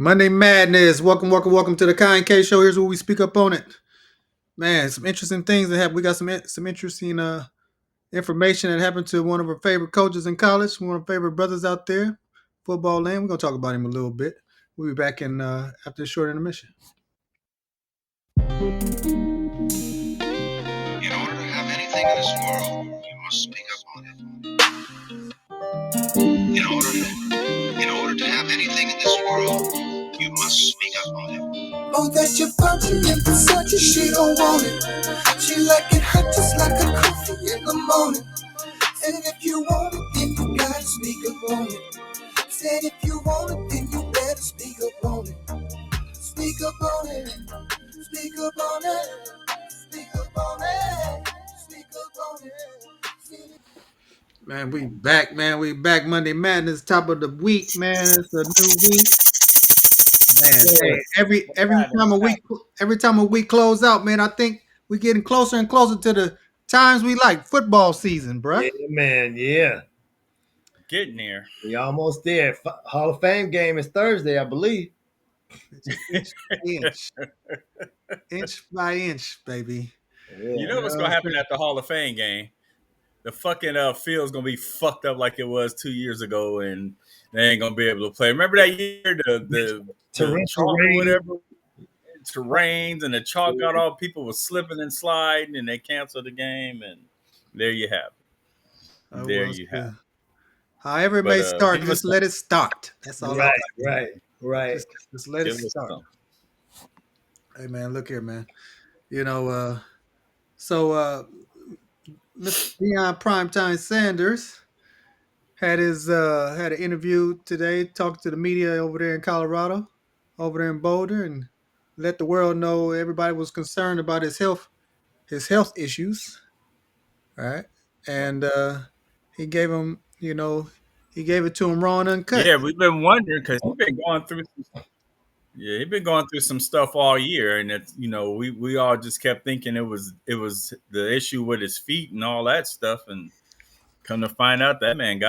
Monday Madness. Welcome to the Kind K Show. Here's where we speak up on it. Man, some interesting things that happen. We got some interesting information that happened to one of our favorite coaches in college, one of our favorite brothers out there, football land. We're gonna talk about him a little bit. We'll be back in after a short intermission. In order to have anything in this world, you must speak up on it. In order to have anything in this world, you must speak up on it. Oh, that you're punching in Versace, she don't want it. She like it hot just like a coffee in the morning. And if you want it, then you gotta speak up on it. Said if you want it, then you better speak up on it. Speak up on it. Speak up on it. Speak up on it. Speak up on it. Man, we back, man. We back. Monday Madness, top of the week, man. It's a new week. Man, hey, every time a week close out, man, I think we're getting closer and closer to the times we like football season, bruh. Yeah, man. Yeah, Getting there. we almost there. Hall of Fame game is Thursday, I believe. It's just inch by inch, inch by inch, baby. Yeah. You know what's gonna happen at the Hall of Fame game? The fucking field's gonna be fucked up like it was 2 years ago, and they ain't gonna be able to play. Remember that year the Torrential chalk or rain. whatever, terrains and the chalk got all people was slipping and sliding, and they canceled the game, and there you have it. There you have it. However it But, may start, give us just let it start. That's all. Right. Just let it Give us start. some. Hey man, look here, man. You know, so Mr. Deion Primetime Sanders had an interview today, talked to the media over there in Colorado, over there in Boulder, and let the world know everybody was concerned about his health issues. All right, and he gave him, he gave it to him raw and uncut. Yeah, we've been wondering because he's been going through. Yeah, he's been going through some stuff all year, and it's we all just kept thinking it was the issue with his feet and all that stuff, and come to find out that man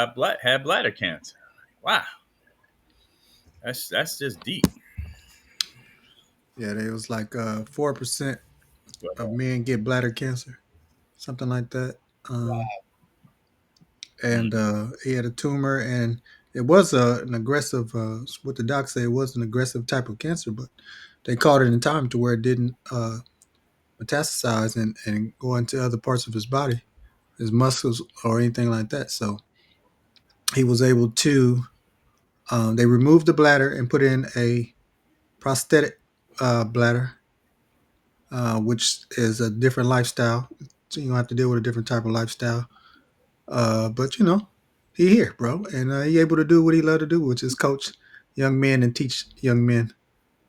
had bladder cancer. Wow, that's just deep. Yeah, it was like 4% But, of men get bladder cancer, something like that. And he had a tumor, and it was an aggressive. What the doc said, it was an aggressive type of cancer, but they caught it in time to where it didn't metastasize and go into other parts of his body, his muscles or anything like that. So he was able to. They removed the bladder and put in a prosthetic bladder, which is a different lifestyle. So you don't have to deal with a different type of lifestyle. But he here, bro, and he able to do what he love to do, which is coach young men and teach young men.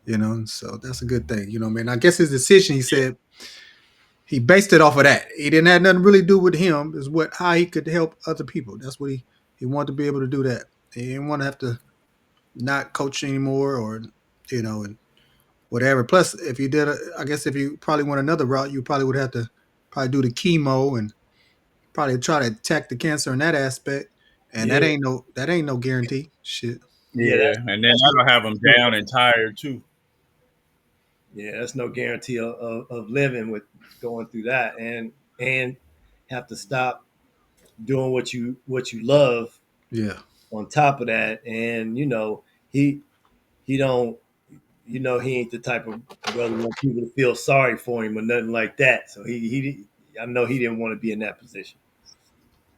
And so that's a good thing. Man. I guess his decision, he said, he based it off of that. He didn't have nothing to really do with him. Is how he could help other people. That's what he wanted to be able to do that. He didn't want to have to not coach anymore, or and whatever. Plus, if you did, I guess if you probably went another route, you probably would have to probably do the chemo and probably try to attack the cancer in that aspect. And Yeah. that ain't no guarantee. Shit. yeah, and then that'll have him down and tired too. Yeah, that's no guarantee of living with going through that, and have to stop doing what you love Yeah. on top of that. And he don't he ain't the type of brother want people to feel sorry for him or nothing like that. So he I know he didn't want to be in that position.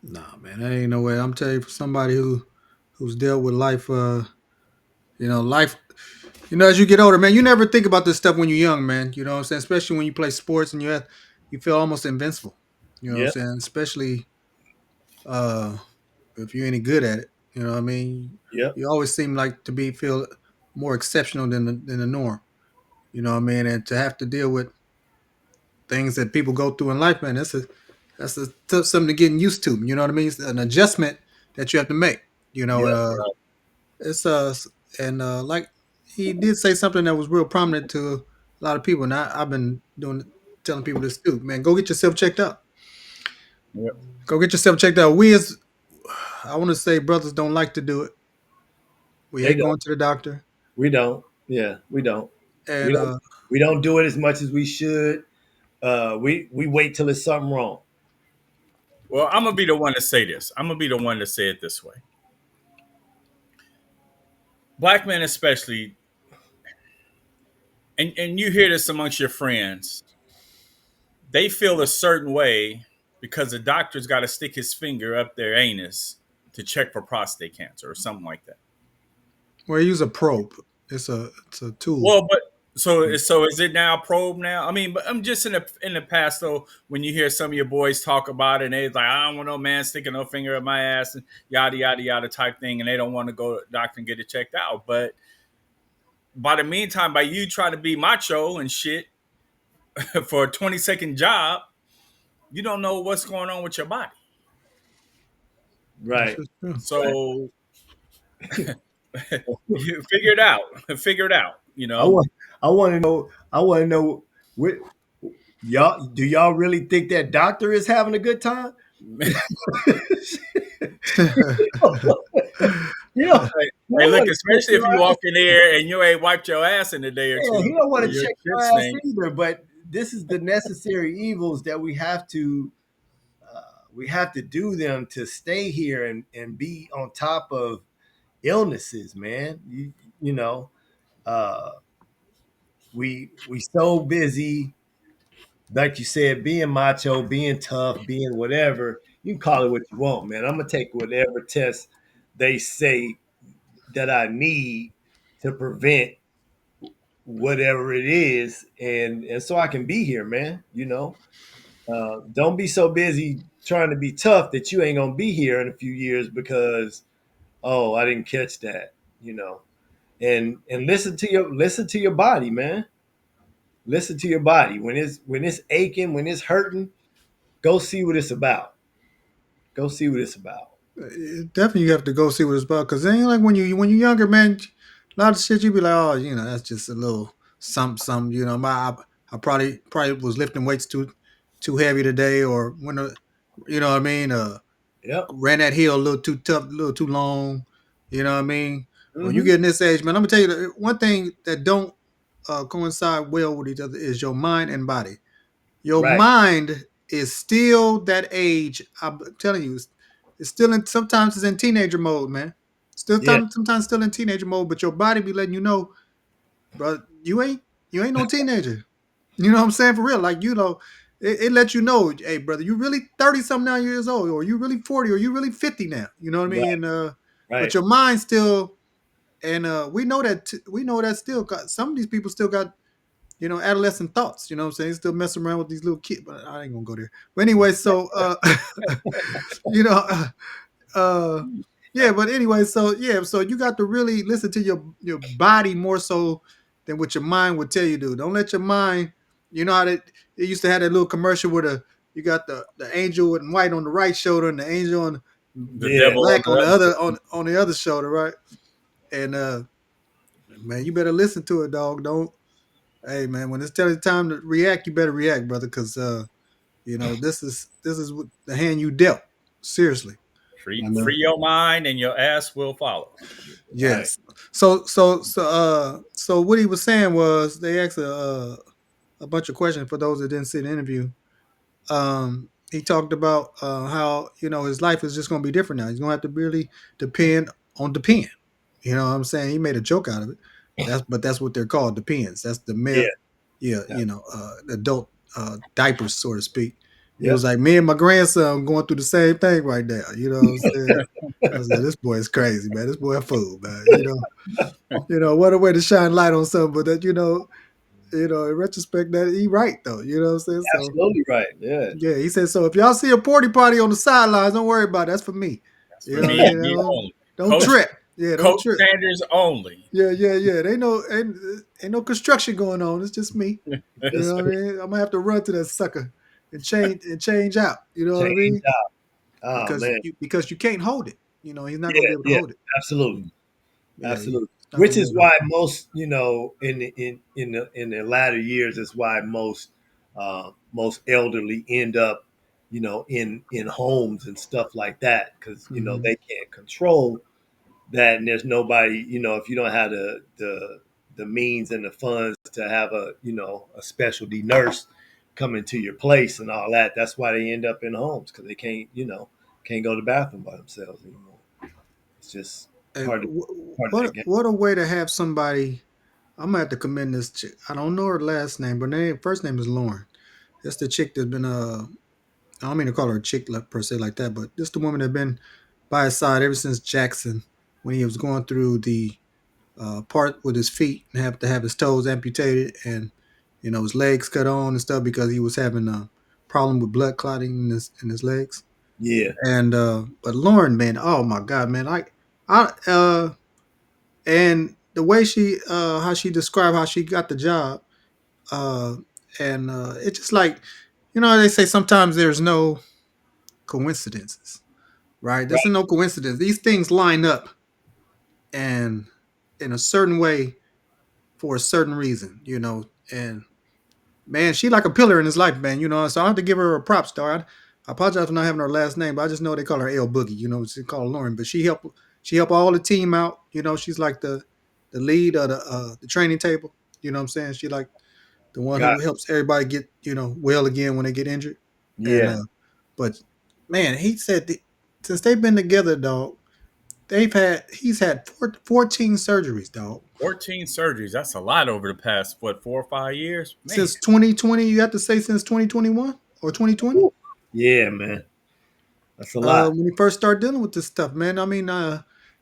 Nah, man, that ain't no way. I'm telling you, for somebody who's dealt with life, life. As you get older, man, you never think about this stuff when you're young, man. You know what I'm saying? Especially when you play sports and you feel almost invincible. You know what I'm Yep. saying? Especially uh, if you're any good at it. You know what I mean? Yep. You always seem like to feel more exceptional than the norm. You know what I mean? And to have to deal with things that people go through in life, man, that's something to getting used to. You know what I mean? It's an adjustment that you have to make. You know, Yep. it's and like he did say something that was real prominent to a lot of people, and I've been telling people this too. Man, go get yourself checked out. Yep. Go get yourself checked out. We as I want to say brothers don't like to do it. We They hate don't. going to the doctor. We don't. Yeah, we don't. We And don't. We don't do it as much as we should. We wait till it's something wrong. Well, I'm gonna be the one to say this. I'm gonna be the one to say it this way. Black men, especially, and you hear this amongst your friends, they feel a certain way because the doctor's got to stick his finger up their anus to check for prostate cancer or something like that. well, use a probe. It's a tool. Well, but so is it now probe now? I mean, but I'm just in the past though. When you hear some of your boys talk about it, and they're like, I don't want no man sticking no finger up my ass and yada yada yada type thing, and they don't want to go to the doctor and get it checked out. But by the meantime, by you trying to be macho and shit for a 20-second job, you don't know what's going on with your body. This Right. is true. Right. So you figure it out. Figure it out. You I know. want. I want to know. I want to know. What y'all do? Y'all really think that doctor is having a good time? you know. Hey, You hey, don't look, want to check especially if your you ass. walk in there and you ain't wiped your ass in a day or Yeah, he two, don't want to your check shit your ass stink. either. But this is the necessary evils that we have to do them to stay here and be on top of illnesses, man. You know, uh, we so busy, like you said, being macho, being tough, being whatever. You can call it what you want, man. I'm gonna take whatever test they say that I need to prevent whatever it is, and so I can be here, man. Don't be so busy trying to be tough that you ain't gonna be here in a few years because oh, I didn't catch that. You know, and listen to your body, man. Listen to your body when it's aching, when it's hurting. Go see what it's about. Go see what it's about. Definitely, you have to go see what it's about because it ain't like when you're younger, man. A lot of shit you be like, oh, that's just a little something, something. I probably was lifting weights too heavy today, or you know what I mean. Yep. Ran that hill a little too tough, a little too long. You know what I mean. When you Mm-hmm. get in this age, man, I'm gonna tell you one thing that don't coincide well with each other is your mind and body. Your Right. mind is still that age. I'm telling you, it's still in. Sometimes it's in teenager mode, man. Still, Yeah. sometimes still in teenager mode, but your body be letting you know, bro, you ain't no teenager. You know what I'm saying? For real, like it lets you know, hey, brother, you really 30 something now years old, or you really 40, or you really 50 now. You know what I mean? Right. And but Right. your mind still, and we know that still got some of these people still got adolescent thoughts. You know what I'm saying? Still messing around with these little kids, but I ain't gonna go there. But anyway, so you know, uh, yeah. But anyway, so yeah, so you got to really listen to your body more so than what your mind would tell you to. Don't let your mind. You know how they used to have that little commercial where you got the angel in white on the right shoulder and the angel on The Yeah. devil on black the on the other other side. on the other shoulder, right? And man, you better listen to it, dog. Don't. Hey man, when it's telling you time to react, you better react, brother, because this is what the hand you dealt. Seriously. Free, I know. free your mind, and your ass will follow. Right. Yes. So what he was saying was they asked a bunch of questions for those that didn't see the interview. He talked about how his life is just going to be different now. He's going to have to really depend on the pen. You know what I'm saying? He made a joke out of it. That's what they're called, the pens. That's the Yeah. male, yeah, Yeah. adult diapers, so to speak. He was Yep. like, me and my grandson going through the same thing right now. You know what I'm saying? I was like, this boy is crazy, man. This boy a fool, man. What a way to shine light on something, but that in retrospect, that he right though. You know what I'm saying? So Absolutely right. Yeah. yeah, he said, so if y'all see a porty potty on the sidelines, don't worry about it. That's for me. That's You for know what I me mean? and me only. Don't Coach, trip. Yeah, don't Coach trip. Sanders only. Yeah, yeah, yeah. Ain't no construction going on. It's just me. You Yes, know what I sir. mean? I'm gonna have to run to that sucker and change out. You know what I Change mean? out. Oh Because man. you can't hold it. He's not gonna Yeah. be able to Yeah. hold it. Absolutely. Yeah, he's Absolutely. not gonna Which be is able to hold why most, in the latter years, is why most elderly end up, in homes and stuff like that, because it. Hmm. they can't control that, and there's nobody, if you don't have the means and the funds to have a a specialty nurse come into your place and all that. That's why they end up in homes because they can't can't go to the bathroom by themselves anymore. It's just Hey, hard to part of that game. what a way to have somebody. I'm gonna have to commend this chick. I don't know her last name, but her first name is Lauren. That's the chick that's been I don't mean to call her a chick per se like that, but this the woman that been by his side ever since Jackson when he was going through the part with his feet and have to have his toes amputated and his legs cut on and stuff because he was having a problem with blood clotting in his legs. Yeah, And but Lauren, man, oh my God, man, I and the way she how she described how she got the job, uh, and it's just like they say sometimes there's no coincidences, right? There's right. no coincidence. These things line up and in a certain way for a certain reason, and man, she like a pillar in his life, man. So I have to give her a props, dog. I apologize for not having her last name, but I just know they call her L Boogie. She call her Lauren, but she helped all the team out. She's like the lead of the training table. You know what I'm saying? She like the one Got who helps everybody get well again when they get injured. And yeah, but man, he said since they've been together, dog, he's had 14 surgeries, dog. 14 surgeries. That's a lot over the past, what, 4 or 5 years? Man. Since 2020, you have to say since 2021 or 2020. yeah, man. That's a lot. When he first started dealing with this stuff, man. I mean,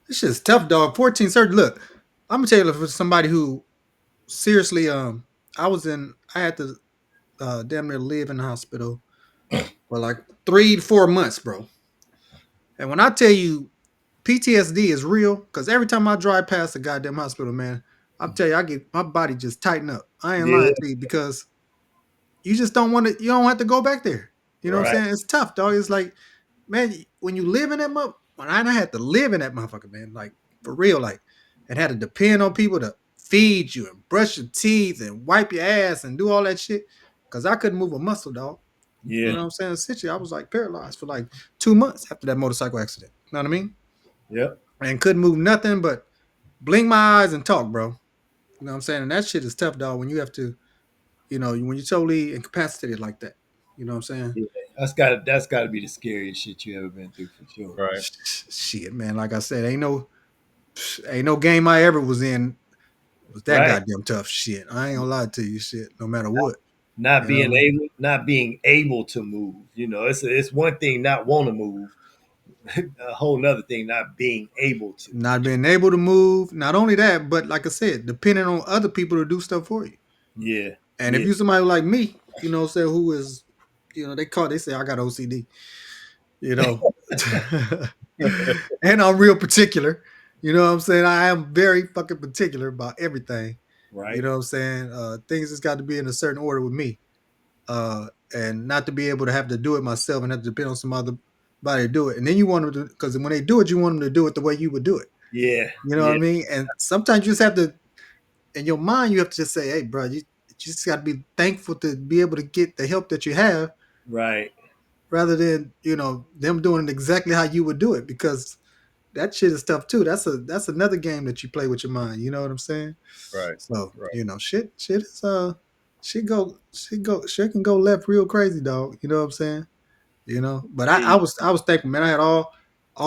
this shit's tough, dog. 14 surgery. Look, I'm gonna tell you for somebody who seriously, I had to damn near live in the hospital for like 3 to 4 months, bro. And when I tell you PTSD is real, because every time I drive past the goddamn hospital, man, I'm tell you, I get my body just tighten up. I ain't lying Yeah, to you because you just don't want to. You don't have to go back there. You know what I'm right. saying? It's tough, dog. It's like, man, when you live in that when I had to live in that motherfucker, man, like for real, like, and had to depend on people to feed you and brush your teeth and wipe your ass and do all that shit, because I couldn't move a muscle, dog. You Yeah, know what I'm saying? Essentially, I was like paralyzed for like 2 months after that motorcycle accident. You know what I mean? yep, And couldn't move nothing but blink my eyes and talk, bro. You know what I'm saying? And that shit is tough, dog. When you have to, when you're totally incapacitated like that. You know what I'm saying? yeah. That's got to be the scariest shit you ever been through for sure. Right. Shit, man. Like I said, ain't no game I ever was in was that Right. goddamn tough. Shit, I ain't gonna lie to you. Shit, no matter what. Not You know what I being mean? able not being able to move. It's one thing not want to move, a whole nother thing not being able to. Not being able to move. Not only that, but like I said, depending on other people to do stuff for you. Yeah, And if yeah, you somebody like me, say who is, they say I got OCD. You know, and I'm real particular. You know what I'm saying? I am very fucking particular about everything. You right. know what I'm saying? Things just got to be in a certain order with me. And not to be able to have to do it myself and have to depend on some other body to do it. And then you want them to, because when they do it, you want them to do it the way you would do it. Yeah, You know what I yeah, mean? And sometimes you just have to, in your mind, you have to just say, hey, bro, you just got to be thankful to be able to get the help that you have right. rather than, them doing it exactly how you would do it, because that shit is tough too. That's another game that you play with your mind. You know what I'm saying? Right. So, Right. shit is shit can go left real crazy, dog. You know what I'm saying? But I Yeah, was thankful, man. I had all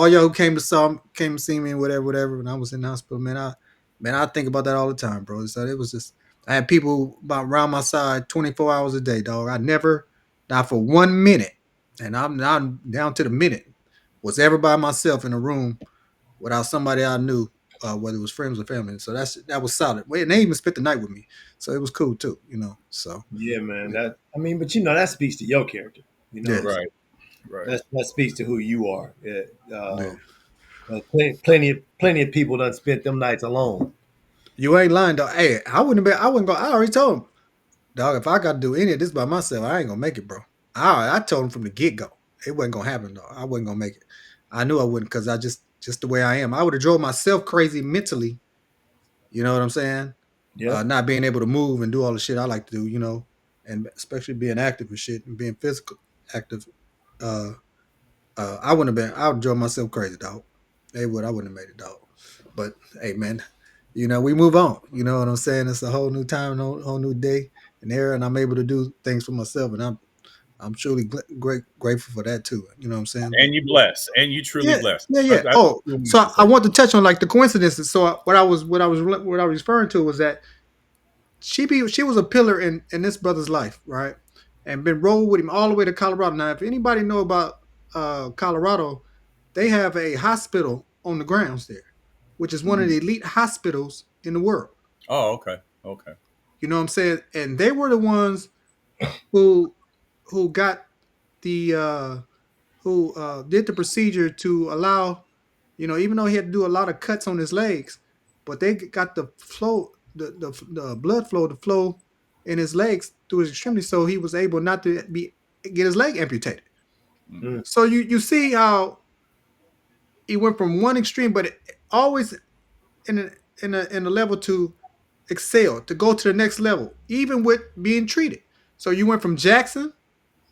y'all who came to see me and whatever when I was in the hospital, man. I think about that all the time, bro. So it was just I had people about around my side 24 hours a day, dog. I never, not for 1 minute, and I'm now down to the minute, was ever by myself in a room without somebody I knew, whether it was friends or family. So that was solid. Wait, and they even spent the night with me, so it was cool too. So yeah, man. But that speaks to your character. You know what yeah, I'm saying? Right. Right. That speaks to who you are. Yeah. yeah. Plenty of people done spent them nights alone. You ain't lying, dog. Hey, I wouldn't go. I already told him, dog. If I got to do any of this by myself, I ain't gonna make it, bro. I told him from the get go, it wasn't gonna happen, dog. I wasn't gonna make it. I knew I wouldn't, because I just the way I am. I would have drove myself crazy mentally. You know what I'm saying? Yep. Not being able to move and do all the shit I like to do, and especially being active and shit and being physical active. Uh, I would have drove myself crazy, dog. I wouldn't have made it, dog. But hey, man, we move on. You know what I'm saying? It's a whole new time, whole new day and era, and I'm able to do things for myself, and I'm truly grateful for that too. You know what I'm saying? But And you bless, and you truly yeah, bless. yeah, yeah. That's Oh, what we so want to I say. want to touch on like the coincidences. So what I was referring to was that she was a pillar in this brother's life, right? And been rolled with him all the way to Colorado. Now, if anybody know about Colorado, they have a hospital on the grounds there, which is one of Mm. the elite hospitals in the world. Oh, okay, okay. You know what I'm saying? And they were the ones who who got the who did the procedure to allow, even though he had to do a lot of cuts on his legs, but they got the flow, the blood flow to flow in his legs through his extremities, so he was able not to get his leg amputated. Mm, Mm. So you see how he went from one extreme, but always in a level to excel, to go to the next level, even with being treated. So you went from Jackson,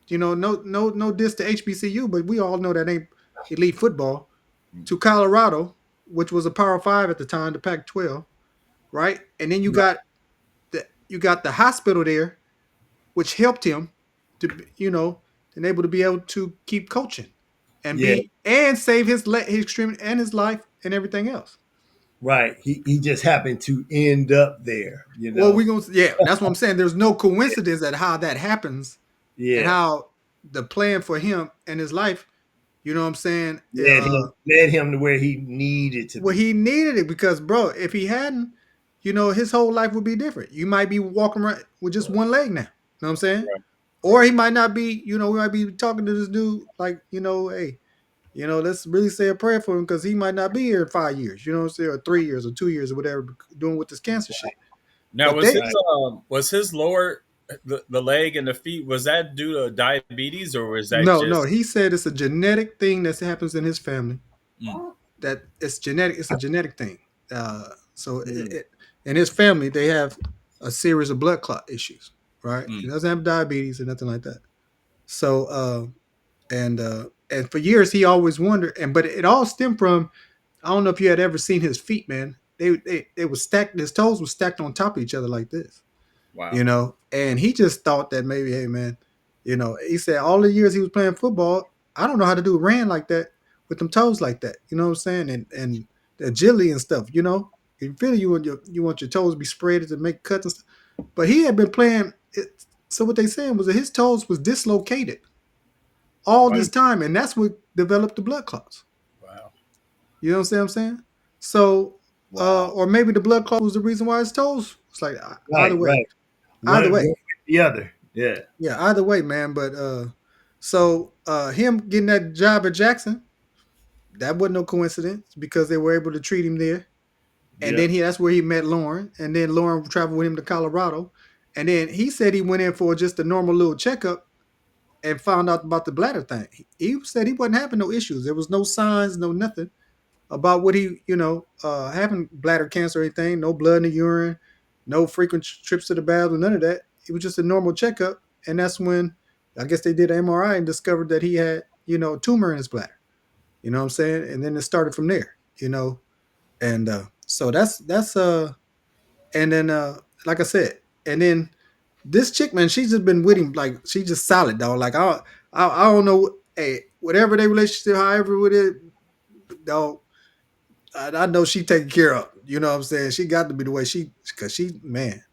no diss to HBCU, but we all know that ain't elite football, mm. to Colorado, which was a Power Five at the time, the Pac-12, right? And then you Right. got the hospital there, which helped him to and able to be able to keep coaching and Yeah. save his extreme and his life and everything else. Right. He just happened to end up there. You Well, know. that's what I'm saying. There's no coincidence at how that happens and Yeah. how the plan for him and his life. You know what I'm saying? Led him to where he needed to Well, be. he needed it because, bro, if he hadn't, his whole life would be different. You might be walking around with just one leg now. You know what I'm saying? Right, Or right, he might not be. We might be talking to this dude like, hey, let's really say a prayer for him because he might not be here in 5 years. You know what I'm saying? Or 3 years or 2 years or whatever, doing with this cancer shit. now, But was they Right. his lower the leg and the feet, was that due to diabetes, or was that no, no. just He said it's a genetic thing that happens in his family. mm, That it's genetic. It's a genetic thing. So Mm. in his family, they have a series of blood clot issues. Right? He mm, doesn't have diabetes or nothing like that. So and for years he always wondered, but it all stemmed from, I don't know if you had ever seen his feet, man. They were stacked. His toes were stacked on top of each other like this. wow, And he just thought that maybe, hey man, he said all the years he was playing football, I don't know how to do ran like that with them toes like that. You know what I'm saying? And the agility and stuff. You feel you want your toes to be spread to make cuts and stuff. But he had been playing it. So what they saying was that his toes was dislocated all wow, this time, and that's what developed the blood clots. wow, You know what I'm saying? So, Wow. or maybe the blood clot was the reason why his toes. It's like either Right. way, Right. either One way, with the other. Yeah. yeah, either way, man. But so him getting that job at Jackson, that wasn't no coincidence because they were able to treat him there, and then Yep. that's where he met Lauren, and then Lauren traveled with him to Colorado, and then he said he went in for just a normal little checkup and found out about the bladder thing. He said he wasn't having no issues. There was no signs, no nothing about what he, having bladder cancer or anything, no blood in the urine, no frequent trips to the bathroom, none of that. It was just a normal checkup. And that's when I guess they did an MRI and discovered that he had, a tumor in his bladder. You know what I'm saying? And then it started from there. And so that's and then like I said, and then this chick, man, she's just been with him, like she's just solid, dog. Like I don't know, hey, whatever their relationship, however with it, dog, I know she taken care of. You know what I'm saying? She got to be the way because man,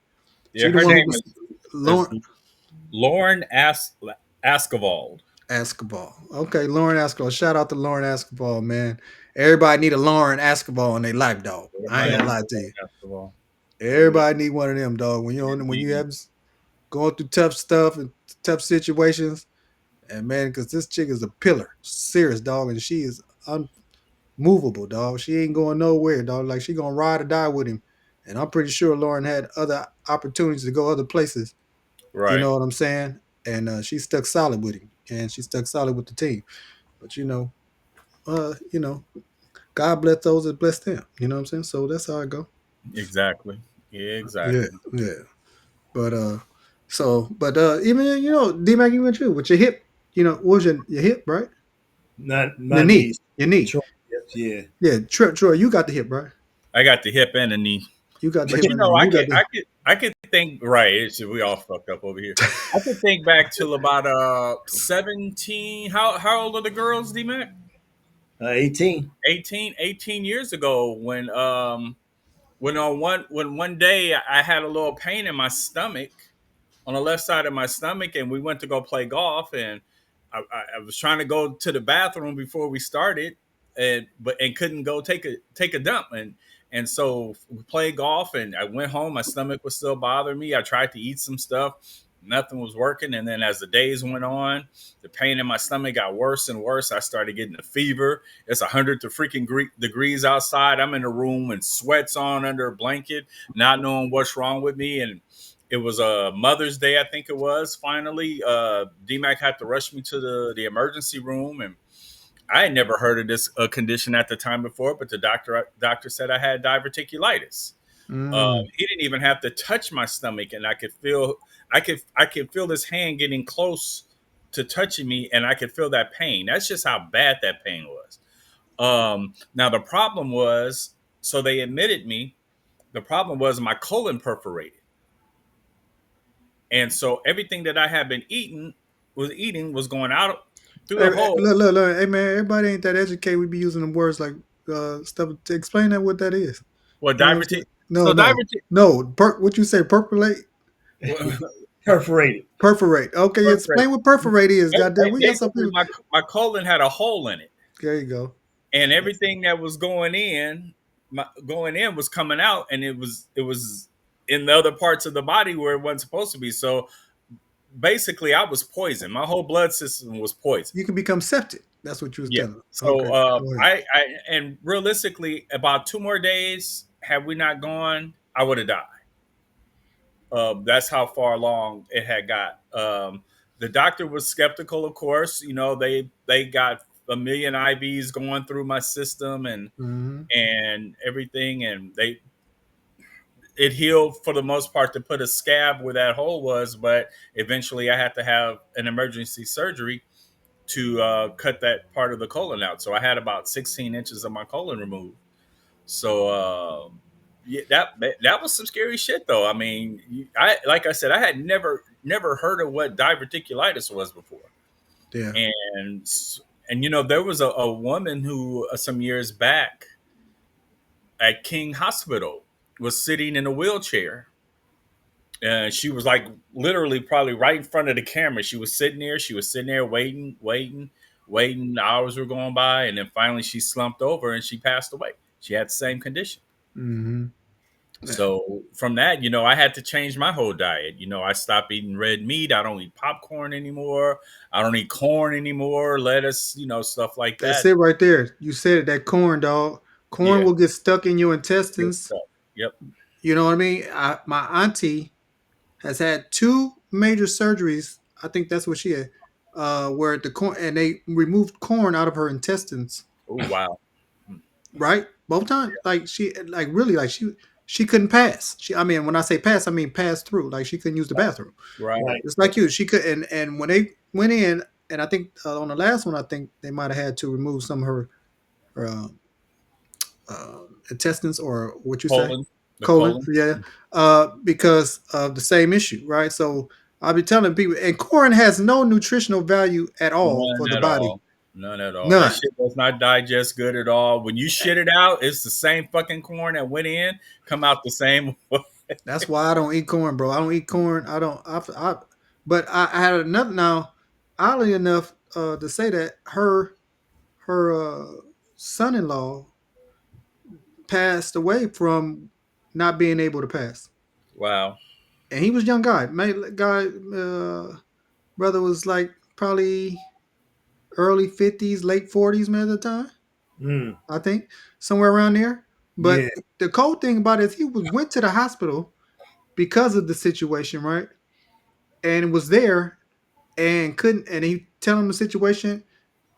yeah. she the Her one who name was is Lauren Lauren Askevald. Escobar. Okay, Lauren Escobar. Shout out to Lauren Escobar, man. Everybody need a Lauren Escobar in their life, dog. I ain't Everybody gonna Yeah. needs lie a to you. Lauren Askevald. Yeah. Everybody need one of them, dog. When you Indeed. have going through tough stuff and tough situations, and man, because this chick is a pillar, serious dog, and she is unmovable, dog. She ain't going nowhere, dog. Like she gonna ride or die with him. And I'm pretty sure Lauren had other opportunities to go other places. You Right. know what I'm saying? And she stuck solid with him, and she stuck solid with the team. But uh, you know, God bless those that bless them. You know what I'm saying? So that's how I go. Exactly. Yeah, Yeah, exactly. yeah. But even D Mac, you went through with your hip. What was your hip, right? Not The my knee, knees. your knee. Troy. Yeah. Yeah, Troy, you got the hip, right? I got the hip and the knee. You got the But hip and then you got the. I could think right. We all fucked up over here. I could think back to about 17. How old are the girls, D Mac? 18. 18 years ago when one day I had a little pain in my stomach, on the left side of my stomach, and we went to go play golf, and I was trying to go to the bathroom before we started, and couldn't go take a dump, and so we played golf, and I went home. My stomach was still bothering me. I tried to eat some stuff, nothing was working, and then as the days went on, the pain in my stomach got worse and worse. I started getting a fever. It's 100 to freaking degrees outside. I'm in a room and sweats on under a blanket, not knowing what's wrong with me, and it was a Mother's Day, I think it was. Finally, DMAC had to rush me to the emergency room, and I had never heard of this condition at the time before. But the doctor said I had diverticulitis. Mm, He didn't even have to touch my stomach, and I could feel his hand getting close to touching me, and I could feel that pain. That's just how bad that pain was. Now the problem was, so they admitted me. The problem was my colon perforated. And so everything that I had been eating was going out through hey, the hey, hole. look, hey man, everybody ain't that educated. We be using them words like stuff to explain that what that is. Well, You know what I'm saying? divertic. No, So no, divertic. no. What you say? Percolate, Well, Perforated. perforate. Okay, perforate. explain what perforate is. Goddamn, we got some Basically, people. my colon had a hole in it, There you go. and everything that was going in was coming out, and it was in the other parts of the body where it wasn't supposed to be. So basically, I was poisoned. My whole blood system was poisoned. You can become septic. That's what you was Yeah. telling. Okay, So go ahead. I and realistically, about 2 more days, had we not gone, I would have died. That's how far along it had got. The doctor was skeptical, of course. You know, they got a million IVs going through my system Mm-hmm. and everything, and it healed for the most part to put a scab where that hole was, but eventually I had to have an emergency surgery to cut that part of the colon out. So I had about 16 inches of my colon removed. So yeah, that was some scary shit, though. I mean, I like I said, I had never heard of what diverticulitis was before, Yeah. and and there was a woman who some years back at King Hospital was sitting in a wheelchair. She was like literally probably right in front of the camera. She was sitting there. She was sitting there waiting. Hours were going by, and then finally she slumped over and she passed away. She had the same condition. Mm-hmm. So from that, I had to change my whole diet. I stopped eating red meat. I don't eat popcorn anymore. I don't eat corn anymore, lettuce, stuff like That's that. it right there. You said it. That corn, dog. Corn Yeah, will get stuck in your good intestines. stuff. Yep. You know what I mean? My auntie has had two major surgeries. I think that's what she had. Where the corn and they removed corn out of her intestines. Oh wow. Mm. Right, both times. Like she, like really, like she couldn't pass. I mean, when I say pass, I mean pass through. Like she couldn't use the bathroom. Right. Right. Just like you, she could. And when they went in, and I think on the last one, I think they might have had to remove some of her intestines or what you say, Colon. The colon. colon. Yeah, because of the same issue, right? So I'll be telling people, and corn has no nutritional value at all for None the at body. all. None at all. That None. shit does not digest good at all. When you shit it out, it's the same fucking corn that went in, come out the same way. That's why I don't eat corn, bro. I don't eat corn. I don't. But I had another now. Oddly enough, to say that her son-in-law passed away from not being able to pass, Wow. and he was a young guy. Brother was like probably early 50s, late 40s, man, at the time. Mm. I think somewhere around there. Yeah. But the cold thing about it is he went to the hospital because of the situation, right? And was there and couldn't, and he tell him the situation,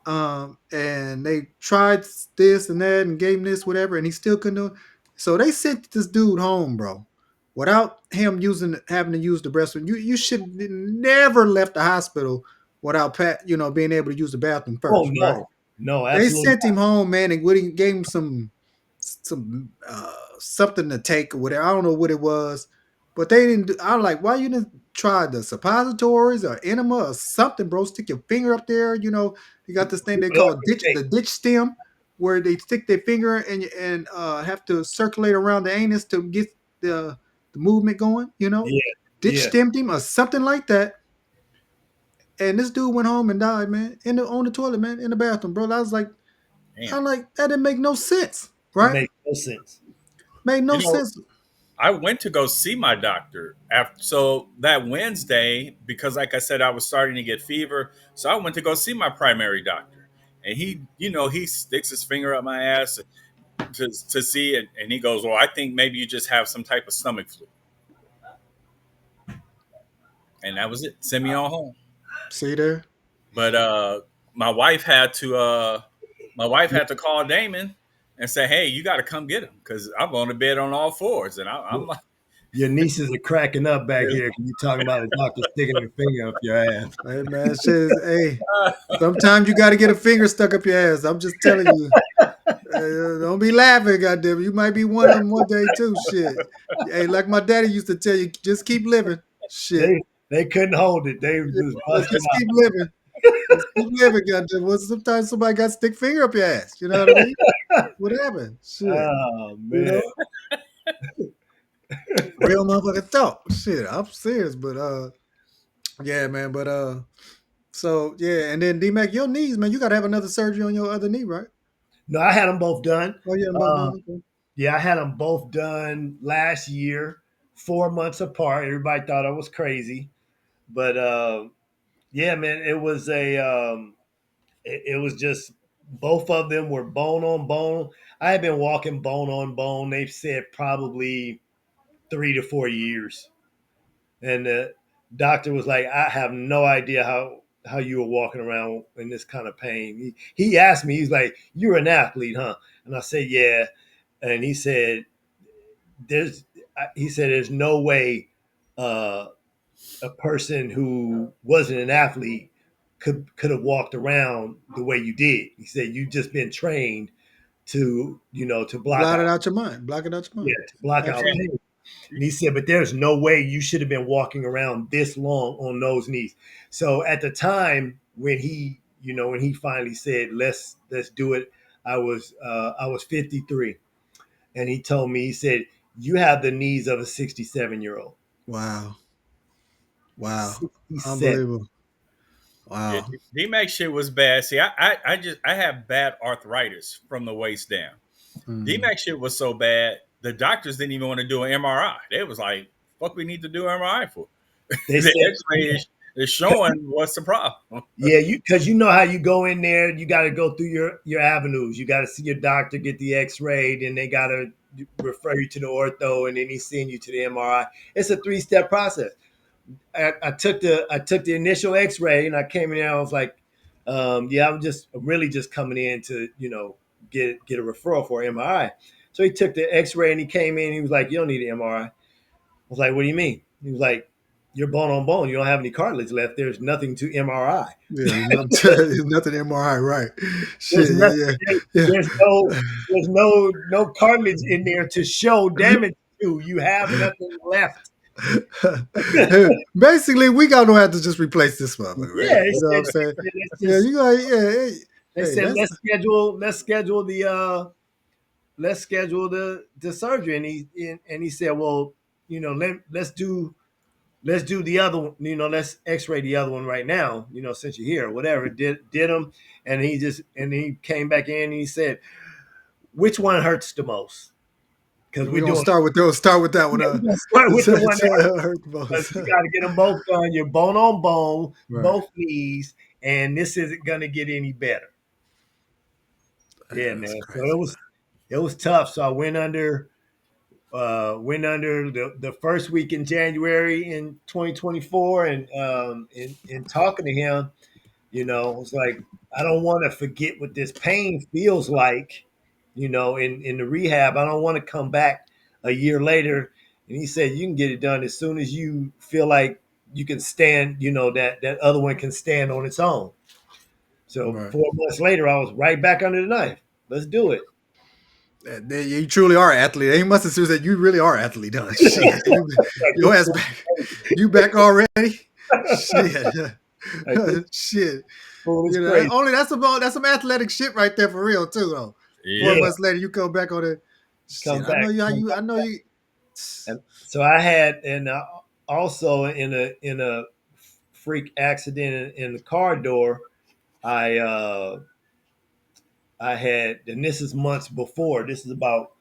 and they tried this and that and gave him this whatever, and he still couldn't do it. So they sent this dude home, bro, without him having to use the restroom. You should never left the hospital without being able to use the bathroom Oh first, right? no. No, They absolutely sent him home, man, and gave him some some something to take or whatever. I don't know what it was, but they didn't. I'm like, why you didn't try the suppositories or enema or something, bro? Stick your finger up there. You know, you got this thing they call the ditch stem, where they stick their finger and have to circulate around the anus to get the movement going. You know, Yeah, ditch yeah. stemmed him or something like that. And this dude went home and died, man, on the toilet, man, in the bathroom, bro. Damn. I'm like, that didn't make no sense, It right? makes no sense. Made You no know, sense. I went to go see my doctor after, so that Wednesday, because like I said, I was starting to get fever. So I went to go see my primary doctor. And he sticks his finger up my ass to see it. And he goes, well, I think maybe you just have some type of stomach flu. And that was it. Send me on home. See there? But my wife had to my wife had to call Damon and say, "Hey, you got to come get him because I'm on the bed on all fours." And I'm like, Your nieces are cracking up back here because you're talking about a doctor sticking a finger up your ass. Hey man, shit hey. Sometimes you gotta get a finger stuck up your ass. I'm just telling you. Don't be laughing, goddamn. You might be one of them one day too. Shit. Hey, like my daddy used to tell you, just keep living. Shit. They couldn't hold it. They Yeah, was busting just out. keep living. Just keep living, goddamn. Well, sometimes somebody got to stick finger up your ass. You know what I mean? What happened? Shit. Oh You man. know? Real motherfucking thought. Shit. I'm serious, but yeah, man. But so yeah, and then D Mac, your knees, man, you gotta have another surgery on your other knee, right? No, I had them both done. Oh yeah, both Uh, done. Okay. yeah, I had them both done last year, 4 months apart. Everybody thought I was crazy, but yeah, man, it was just both of them were bone on bone. I had been walking bone on bone. They've said probably 3 to 4 years, and the doctor was like, "I have no idea how you were walking around in this kind of pain." He asked me, he's like, "You're an athlete, huh?" And I said, "Yeah." And he said, "There's," he said, "There's no way uh, a person who wasn't an athlete could have walked around the way you did." He said, "You've just been trained to to block Blot out, it out your mind. Block it out your yeah, mind. to block out Absolutely. pain." And he said, "But there's no way you should have been walking around this long on those knees." So at the time when when he finally said, "Let's do it," I was 53, and he told me, he said, "You have the knees of a 67-year-old." Wow. Wow. 67. Unbelievable. yeah, Wow. D-Mac shit was bad. See, I have bad arthritis from the waist down. Mm. D-Mac shit was so bad, the doctors didn't even want to do an MRI. They was like, "Fuck, we need to do an MRI for." They The said, X-ray is showing what's the problem. yeah, you because you know how you go in there, you got to go through your avenues. You got to see your doctor, get the X-ray, then they got to refer you to the ortho, and then he's sending you to the MRI. It's a 3-step process. I took the initial X-ray, and I came in there. I was like, yeah, I'm really just coming in to get a referral for MRI. So he took the X-ray, and he came in. He was like, "You don't need an MRI." I was like, "What do you mean?" He was like, "You're bone on bone. You don't have any cartilage left. There's nothing to MRI. Yeah, there's nothing MRI, right? There's Shit, nothing. yeah, There's no cartilage in there to show damage to. You have nothing left." yeah. Basically, we gonna have to just replace this motherfucker, Yeah, man. You know what I'm saying? let's Yeah, just you got yeah, hey, they hey, said that's let's schedule the surgery, and he said, "Well, let's do the other one, let's X-ray the other one right now, since you're here or whatever." Did them, and he came back in and he said, "Which one hurts the most?" Because we're gonna start with that one. we're gonna start with the one that Hurt the because most. you got to get them both done. You're bone on bone, Right. both knees, and this isn't gonna get any better. Yeah, Damn, that's man. So crazy. it was tough. So I went under the first week in January in 2024, and in talking to him, it was like, I don't want to forget what this pain feels like, in the rehab. I don't want to come back a year later. And he said, "You can get it done as soon as you feel like you can stand, that other one can stand on its own." So Right. 4 months later, I was right back under the knife. Let's do it. You truly are an athlete. They must have said you really are an athlete, huh? Shit, Like your this ass fool back. You back already? is Shit, like this shit. fool is You know, crazy. only that's some athletic shit right there for real too. Though Yeah. 4 months Yeah, later, you come back on it. Shit, come back. I know you. And so I had, and also in a freak accident in the car door, I I had, and this is months before. This is about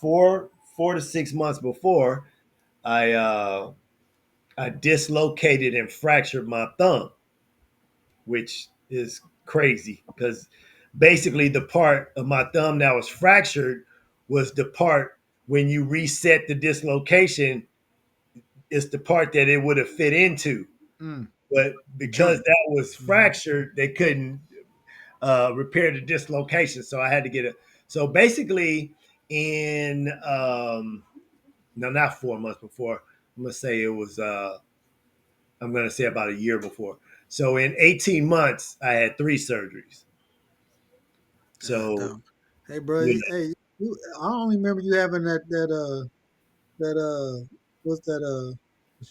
4 to 6 months before. I I dislocated and fractured my thumb, which is crazy because basically the part of my thumb that was fractured was the part when you reset the dislocation, it's the part that it would have fit into. Mm, But because joint. that was Hmm. fractured, they couldn't repair the dislocation. So I had to get it. So basically, in no, not 4 months before. I'm gonna say it was. I'm gonna say about a year before. So in 18 months, I had three surgeries. God, So dog. Hey, bro. yeah, I don't remember you having that what's that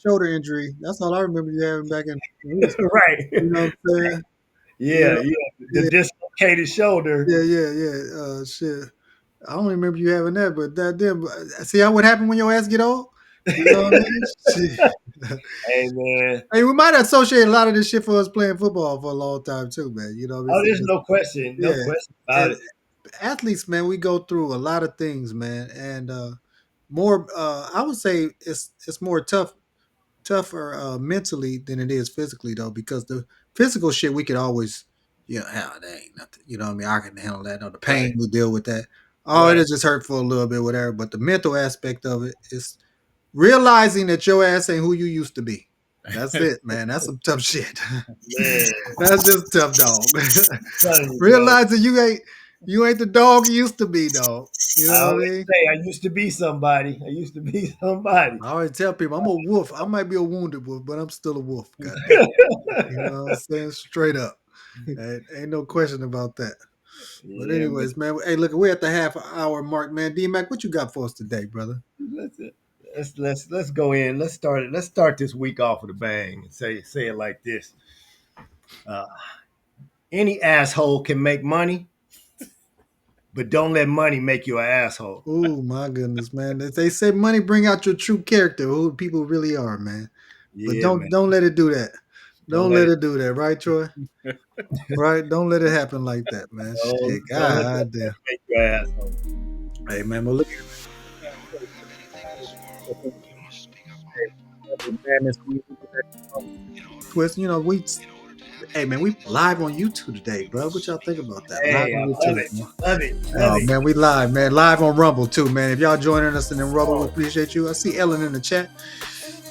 shoulder injury. That's all I remember you having back in when we was, right. you know what I'm saying? You Yeah, know, yeah. The yeah, dislocated shoulder. yeah. Shit. I don't remember you having that, but that then see how what happened when your ass get old? You know what I mean? Shit. Hey man. Hey, we might associate a lot of this shit for us playing football for a long time too, man. You know what I'm Oh, there's saying? no Yeah. question about And it. athletes, man, we go through a lot of things, man. And more I would say it's more tougher mentally than it is physically though, because the physical shit we could always, hell, that ain't nothing. You know what I mean? I can handle that. Or the pain Right, we deal with that. Oh, it right. is just hurtful a little bit, whatever. But the mental aspect of it is realizing that your ass ain't who you used to be. That's it, man. That's some tough shit. Man, That's just tough, dog. I'm telling you, bro. Realizing you ain't the dog you used to be, dog. You I know what I always mean? say I used to be somebody. I used to be somebody. I always tell people I'm a wolf. I might be a wounded wolf, but I'm still a wolf. God damn. You know what I'm saying? Straight up. Ain't no question about that. But Yeah, man. anyways, man. Hey, look, we're at the half hour mark, man. D Mac, what you got for us today, brother? Let's let's go in. Let's start it. Let's start this week off with a bang and say it like this. Uh, any asshole can make money, but don't let money make you an asshole. Oh my goodness, man. They say money bring out your true character, who people really are, man. But Yeah, don't man. don't let it do that. Don't Don't let let it. it do that, right, Troy? Right? Don't let it happen like that, man. Shit, Don't let that God damn. make you an asshole. Hey, man, well, look, twist. Hey, man, we live on YouTube today, bro. What y'all think about that? Live Hey, on I love YouTube, it. man. Love it. Love Oh it. man, we live, man. Live on Rumble too, man. If y'all joining us in the Rumble, we Oh, appreciate you. I see Ellen in the chat.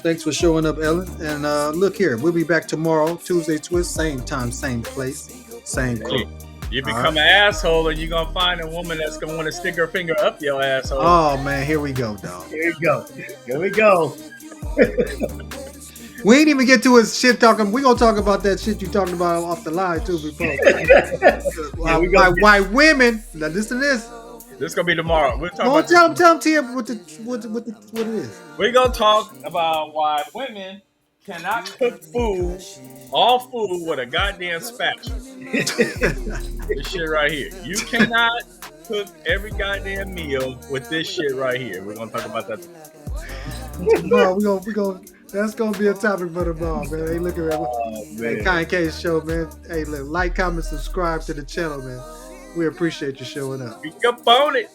Thanks for showing up, Ellen. And look here, we'll be back tomorrow, Tuesday Twist, same time, same place, same Hey, crew. you All right. become an asshole, and you're gonna find a woman that's gonna want to stick her finger up your asshole. Oh man, here we go, dog. here we go. Here we go. We ain't even get to his shit talking. We gonna talk about that shit you talking about off the line too before. Yeah, we Why, gonna get. why women? Now listen to this. This is gonna be tomorrow. We'll talk Go on, about this tomorrow. tell him, Tim, what it is. We're gonna talk about why women cannot cook food, all food, with a goddamn spatula. This shit right here. You cannot cook every goddamn meal with this shit right here. We're gonna talk about that. Tomorrow we gonna that's gonna be a topic for tomorrow, man. Hey, look at that. Oh Hey, man. Kind Case Show, man. Hey, look, like, comment, subscribe to the channel, man. We appreciate you showing up. Pick up on it.